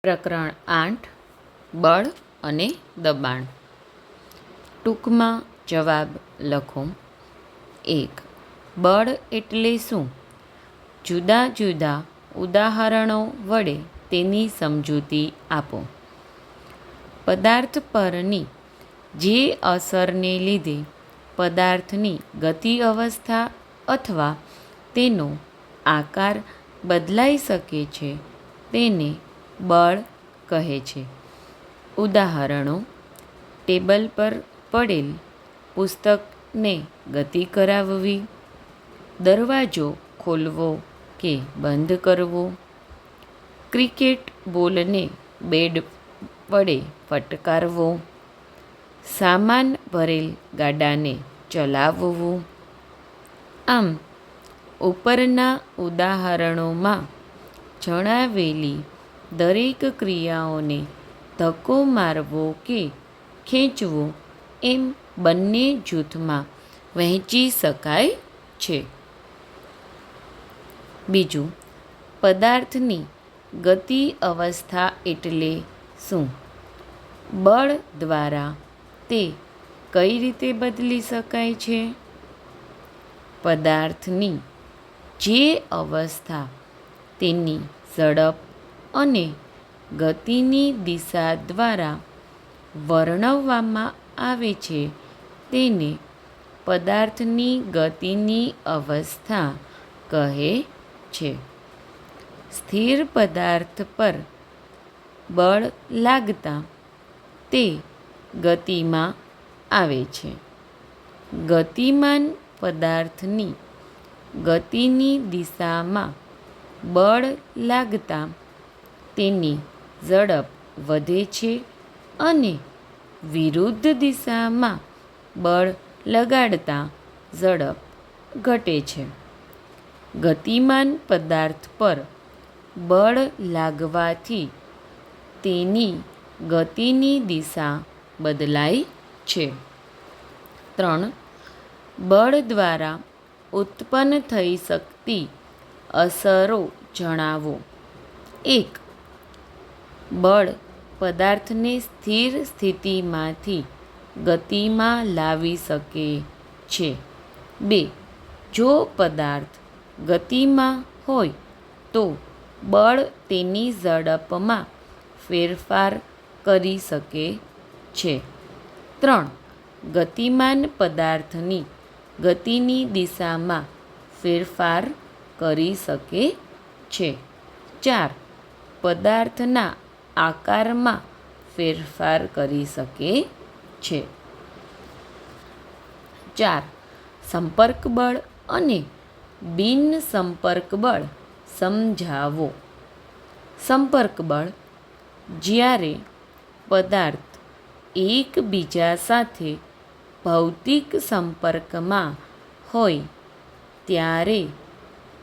પ્રકરણ 8 બળ અને દબાણ. ટૂંકમાં જવાબ લખો. 1. બળ એટલે શું? જુદા જુદા ઉદાહરણો વડે તેની સમજૂતી આપો. પદાર્થ પરની જે અસરને લીધે પદાર્થની ગતિ અવસ્થા અથવા તેનો આકાર બદલાઈ શકે છે તેને બળ કહે છે. ઉદાહરણો: ટેબલ પર પડેલ પુસ્તકને ગતિ કરાવવી, દરવાજો ખોલવો કે બંધ કરવો, ક્રિકેટ બોલને બેટ વડે ફટકારવો, સામાન ભરેલ ગાડાને ચલાવવું. આમ, ઉપરના ઉદાહરણોમાં જણાવેલી દરેક ક્રિયાઓને ધક્કો મારવો કે ખેંચવો એમ બંને જૂથમાં વહેંચી શકાય છે. બીજું, પદાર્થની ગતિ અવસ્થા એટલે શું? બળ દ્વારા તે કઈ રીતે બદલી શકાય છે? પદાર્થની જે અવસ્થા તેની ઝડપ અને ગતિની દિશા દ્વારા વર્ણવવામાં આવે છે તેને પદાર્થની ગતિની અવસ્થા કહે છે. સ્થિર પદાર્થ પર બળ લાગતા તે ગતિમાં આવે છે. ગતિમાન પદાર્થની ગતિની દિશામાં બળ લાગતા તેની ઝડપ વધે છે અને વિરુદ્ધ દિશામાં બળ લગાડતા ઝડપ ઘટે છે. ગતિમાન પદાર્થ પર બળ લાગવાથી તેની ગતિની દિશા બદલાય છે. 3. બળ દ્વારા ઉત્પન્ન થઈ શકતી અસરો જણાવો. 1. બળ પદાર્થને સ્થિર સ્થિતિમાંથી ગતિમાં લાવી શકે છે. 2. જો પદાર્થ ગતિમાં હોય તો બળ તેની ઝડપમાં ફેરફાર કરી શકે છે. 3. ગતિમાન પદાર્થની ગતિની દિશામાં ફેરફાર કરી શકે છે. 4. પદાર્થના આકારમાં ફેરફાર કરી શકે છે. 4. સંપર્ક બળ અને બિન સંપર્ક બળ સમજાવો. સંપર્ક બળ: જ્યારે પદાર્થ એકબીજા સાથે ભૌતિક સંપર્કમાં હોય ત્યારે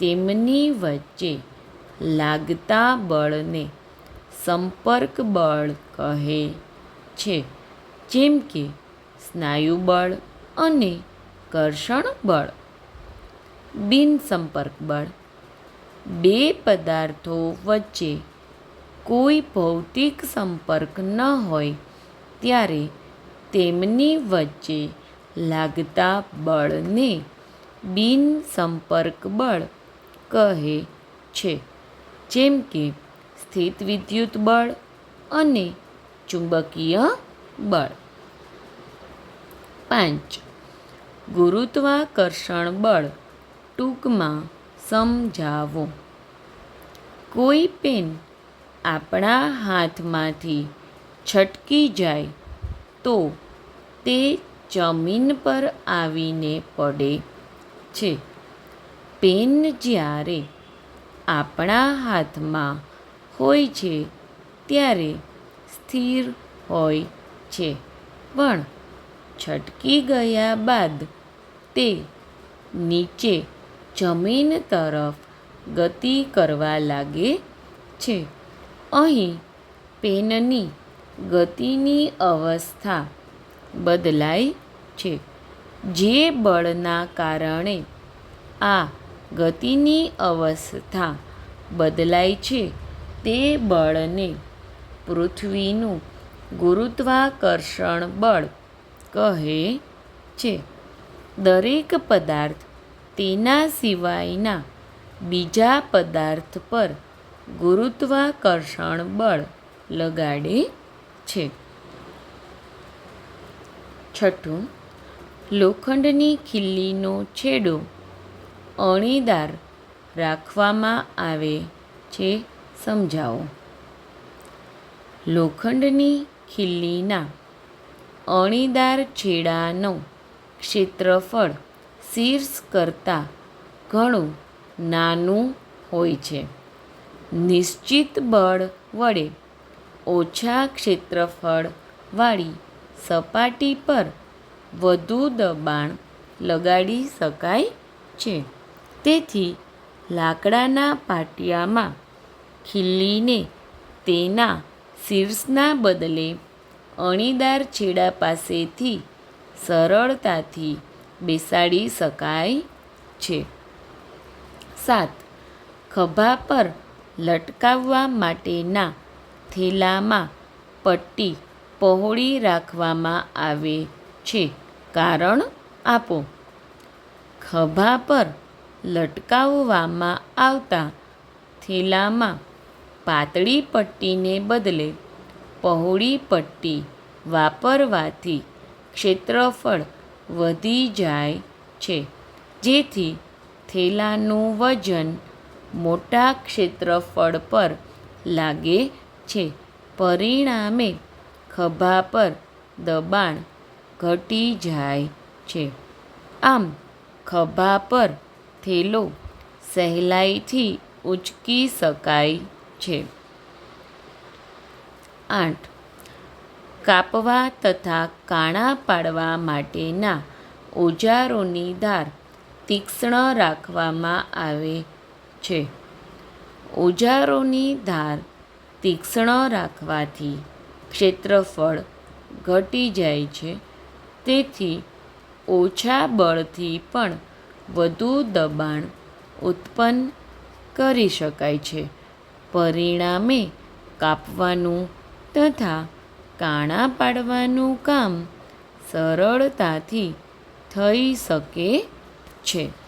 તેમની વચ્ચે લાગતા બળને સંપર્ક બળ કહે છે, જેમ કે સ્નાયુ બળ અને ઘર્ષણ બળ. બિન સંપર્ક બળ: બે પદાર્થો વચ્ચે કોઈ ભૌતિક સંપર્ક ન હોય ત્યારે તેમની વચ્ચે લાગતા બળને બિન સંપર્ક બળ કહે છે, જેમ કે સ્થિતવિદ્યુત બળ અને ચુંબકીય બળ. 5. ગુરુત્વાકર્ષણ બળ ટૂંકમાં સમજાવો. કોઈ પેન આપણા હાથમાંથી છટકી જાય તો તે જમીન પર આવીને પડે છે. પેન જ્યારે આપણા હાથમાં હોય છે ત્યારે સ્થિર હોય છે, પણ છટકી ગયા બાદ તે નીચે જમીન તરફ ગતિ કરવા લાગે છે. અહીં પેનની ગતિની અવસ્થા બદલાય છે. જે બળના કારણે આ ગતિની અવસ્થા બદલાય છે તે બળને પૃથ્વીનું ગુરુત્વાકર્ષણ બળ કહે છે. દરેક પદાર્થ તેના સિવાયના બીજા પદાર્થ પર ગુરુત્વાકર્ષણ બળ લગાડે છે. છઠ્ઠું, લોખંડની ખીલીનો છેડો અણીદાર રાખવામાં આવે છે. સમજાવો. લોખંડની ખીલીના અણીદાર છેડાનો ક્ષેત્રફળ શીર્ષ કરતાં ઘણું નાનું હોય છે. નિશ્ચિત બળ વડે ઓછા ક્ષેત્રફળવાળી સપાટી પર વધુ દબાણ લગાડી શકાય છે. તેથી લાકડાના પાટિયામાં ખીલીને તેના શીર્ષના બદલે અણીદાર છેડા પાસેથી સરળતાથી બેસાડી શકાય છે. 7. ખભા પર લટકાવવા માટેના થેલામાં પટ્ટી પહોળી રાખવામાં આવે છે. કારણ આપો. ખભા પર લટકાવવામાં આવતા થેલામાં પાતળી પટ્ટીને બદલે પહોળી પટ્ટી વાપરવાથી ક્ષેત્રફળ વધી જાય છે. જેથી થેલાનું વજન મોટા ક્ષેત્રફળ પર લાગે છે. પરિણામે ખભા પર દબાણ ઘટી જાય છે. આમ ખભા પર થેલો સહેલાઈથી ઊંચકી શકાય છે. 8. કાપવા તથા કાણા પાડવા માટેના ઓજારોની ધાર તીક્ષ્ણ રાખવામાં આવે છે. ઓજારોની ધાર તીક્ષ્ણ રાખવાથી ક્ષેત્રફળ ઘટી જાય છે. તેથી ઓછા બળથી પણ વધુ દબાણ ઉત્પન્ન કરી શકાય છે. પરિણામે કાપવાનું તથા કાણા પાડવાનું કામ સરળતાથી થઈ શકે છે.